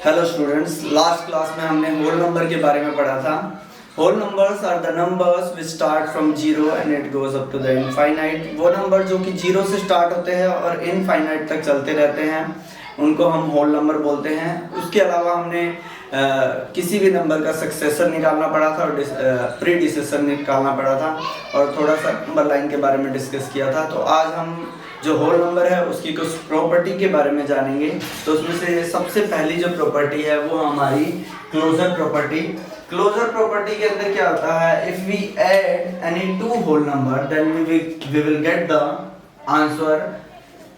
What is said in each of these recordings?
Hello students, last class में हमने whole number के बारे में पढ़ा था। Whole numbers are the numbers which start from zero and it goes up to the infinite. वो नंबर जो कि जीरो से स्टार्ट होते हैं और इनफाइनाइट तक चलते रहते हैं, उनको हम होल नंबर बोलते हैं। उसके अलावा हमने किसी भी नंबर का सक्सेसर निकालना पड़ा था और प्रीडिसेसर निकालना पड़ा था और थोड़ा सा नंबर लाइन के बारे में डिस्कस किया था। तो आज हम जो होल नंबर है उसकी कुछ प्रॉपर्टी के बारे में जानेंगे। तो उसमें से सबसे पहली जो प्रॉपर्टी है वो हमारी क्लोजर प्रॉपर्टी। क्लोजर प्रॉपर्टी के अंदर क्या होता है, if we add any two whole number then we will get the answer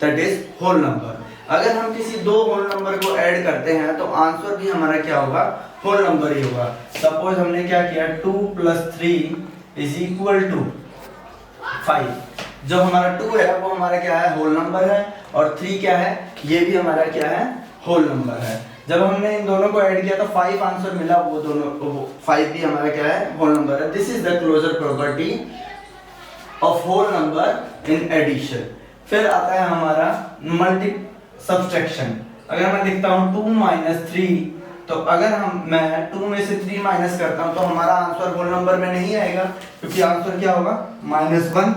that is whole number. अगर हम किसी दो होल नंबर को ऐड करते हैं तो आंसर भी हमारा क्या होगा, होल नंबर ही होगा। सपोज हमने क्या किया, 2 + 3 = 5। जो हमारा 2 है वो हमारा क्या है, होल नंबर है, और 3 क्या है, ये भी हमारा क्या है, होल नंबर है। जब हमने इन दोनों को ऐड किया तो 5 आंसर मिला, वो दोनों 5 भी हमारा क्या है, होल नंबर है। This is the closure property of whole number in addition. फिर आता है हमारा मल्टी सब्सट्रैक्शन। अगर मैं लिखता हूँ 2 - 3, तो अगर मैं 2 में से 3 माइनस करता हूँ तो हमारा आंसर होल नंबर में नहीं आएगा, क्योंकि आंसर क्या होगा, -1,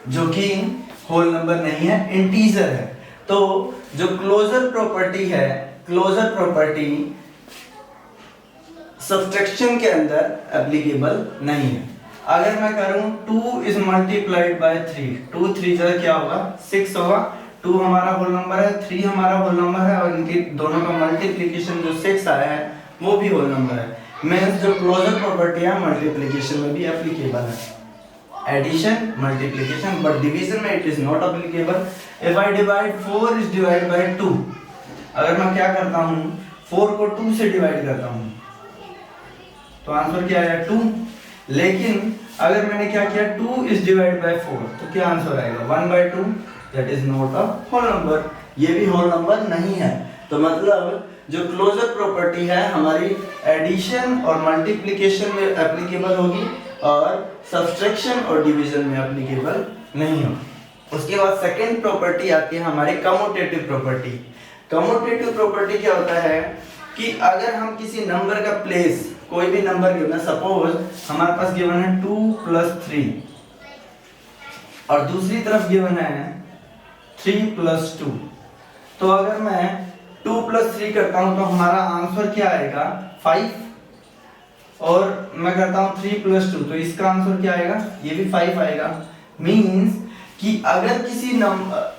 जो कि होल नंबर नहीं है, इंटीजर है। तो जो क्लोजर प्रॉपर्टी है, क्लोजर प्रॉपर्टी सब्सट्रैक्शन के अंदर एप्लीकेबल नहीं है। अगर मैं करूं 2 is multiplied by 3, 2 3 जो क्या होगा, 6 होगा। 2 हमारा होल नंबर है, 3 हमारा होल नंबर है, और इनके दोनों का मल्टीप्लिकेशन जो 6 आया है वो भी होल नंबर है। मींस जो क्लोजर प्रॉपर्टी है मल्टीप्लिकेशन में भी एप्लीकेबल है, एडिशन मल्टीप्लिकेशन, बट डिवीजन में it is not applicable. If I divide 4 is divided by 2, अगर मैं क्या करता हूँ, 4 को 2 से डिवाइड करता हूँ तो आंसर क्या आया, 2। लेकिन अगर मैंने क्या किया, 2 is divided by 4, तो क्या आंसर आएगा, 1/2। That is not a whole number, ये भी होल नंबर नहीं है। तो मतलब जो क्लोजर प्रॉपर्टी है हमारी एडिशन और मल्टीप्लिकेशन में एप्लीकेबल होगी और सब्सट्रैक्शन और डिवीजन में एप्लीकेबल नहीं होगी। उसके बाद सेकंड प्रॉपर्टी आती है हमारी कम्यूटेटिव प्रॉपर्टी। कम्यूटेटिव प्रॉपर्टी क्या होता है कि अगर हम किसी नंबर का प्लेस, कोई भी नंबर गिवन है, सपोज हमारे पास गिवन है 2 + 3 और दूसरी तरफ गिवन है 3 + 2, तो अगर मैं 2 + 3 करता हूं तो हमारा आंसर क्या आएगा, 5, और मैं करता हूं 3 + 2 तो इसका आंसर क्या आएगा, ये भी 5 आएगा। मींस कि अगर किसी नंबर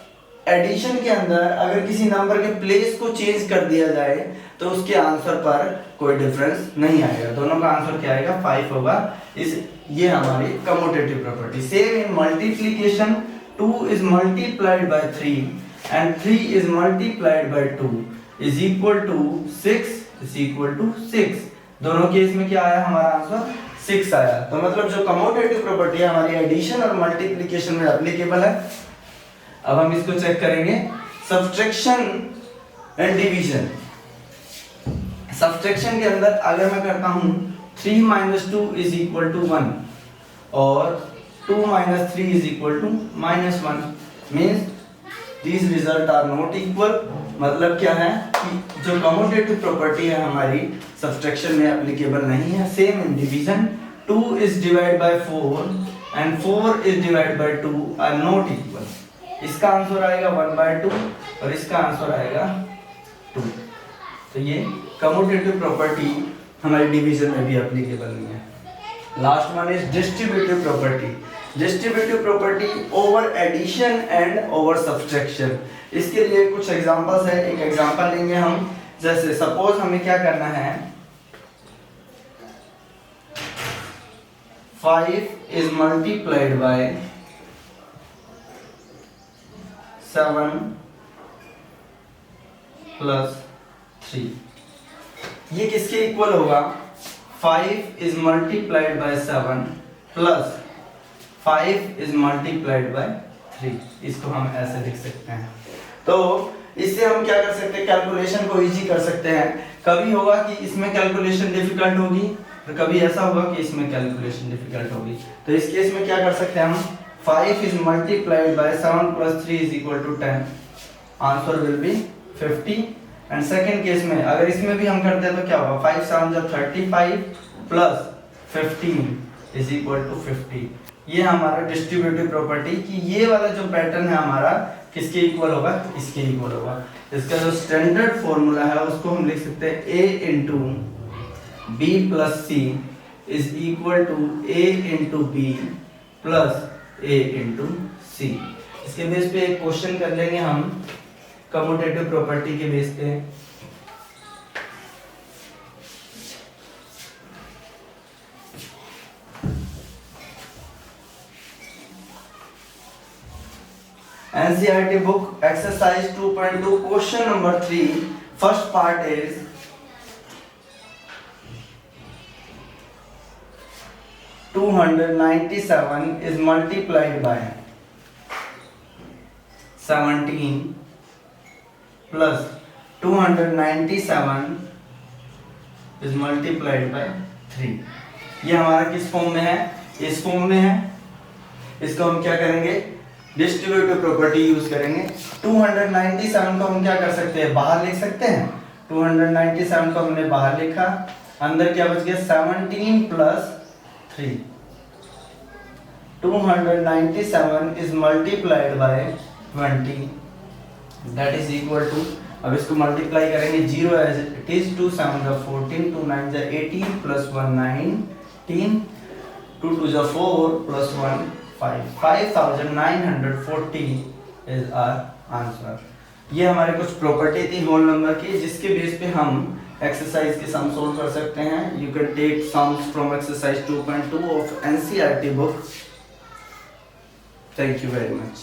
एडिशन के अंदर अगर किसी नंबर के प्लेस को चेंज कर दिया जाए तो उसके आंसर पर कोई डिफरेंस नहीं आएगा, दोनों का आंसर क्या आएगा, 5 होगा। ये हमारी commutative property. Same in multiplication, 2 is multiplied by 3 and 3 is multiplied by 2 is equal to 6 दोनों केस में क्या आया, हमारा आंसर 6 आया। तो मतलब जो कम्यूटेटिव प्रॉपर्टी है हमारी एडिशन और मल्टीप्लिकेशन में एप्लीकेबल है। अब हम इसको चेक करेंगे, सब्सट्रैक्शन एंड डिवीजन। सब्सट्रैक्शन के अंदर अगर मैं करता हूं 3 - 2 = 1 और 2 - 3 = -1, means these result are not equal। मतलब क्या है कि जो कम्यूटेटिव प्रॉपर्टी है हमारी सब्सट्रैक्शन में एप्लीकेबल नहीं है। Same in division, 2 is divided by 4 and 4 is divided by 2 are not equal। इसका आंसर आएगा 1/2 और इसका आंसर आएगा 2। तो ये कम्यूटेटिव प्रॉपर्टी हमारी डिवीजन में भी एप्लीकेबल नहीं है। Last one is distributive property. Distributive property over addition and over subtraction. इसके लिए कुछ एग्जांपल्स है, एक एग्जांपल लेंगे हम। जैसे सपोज हमें क्या करना है, 5 is multiplied by 7 + 3, ये किसके इक्वल होगा, 5 is multiplied by 7 plus 5 is multiplied by 3। इसको हम ऐसे लिख सकते हैं। तो इससे हम क्या कर सकते हैं, कैलकुलेशन को इजी कर सकते हैं। कभी होगा कि इसमें कैलकुलेशन डिफिकल्ट होगी और कभी ऐसा होगा कि इसमें कैलकुलेशन डिफिकल्ट होगी। तो इस केस में क्या कर सकते हैं हम, 5 is multiplied by 7 + 3 = 10, answer will be 50। And second case में अगर इसमें भी हम करते हैं तो क्या होगा, 5 7 जा 35 प्लस 15 इज इक्वल टू 50। ये हमारा डिस्ट्रीब्यूटिव प्रॉपर्टी कि ये वाला जो पैटर्न है हमारा किसके इक्वल होगा, इसके इक्वल होगा। इसका जो स्टैंडर्ड फॉर्मूला है उसको हम लिख सकते हैं a into B plus C is equal to a into B plus a into C. इसके बेस पे एक क्वेश्चन कर लेंगे हम कम्यूटेटिव प्रॉपर्टी के बेस पे। NCERT book exercise 2.2 question number 3 first part is (297) is multiplied by 17 plus 297 is multiplied by 3। ये हमारा किस फॉर्म में है, इस फॉर्म में है। इसको हम क्या करेंगे, डिस्ट्रीब्यूटिव प्रॉपर्टी यूज करेंगे। 297 को हम क्या कर सकते हैं, बाहर लिख सकते हैं। 297 को हमने बाहर लिखा, अंदर क्या बच गया 17 plus 3। 297 is multiplied by 20 that is equal to, अब इसको मल्टीप्लाई करेंगे 0 एज इट इज, 2 7 जा 14, 2 9 जा 18 प्लस 1 19, 2 2 जा 4 प्लस 1 5, 5940 इज आवर आंसर। ये हमारे कुछ प्रॉपर्टी थी होल नंबर की जिसके बेस पे हम एक्सरसाइज के सम सोल्व कर सकते हैं। You can take sums from exercise 2.2 of NCERT book. Thank you very much.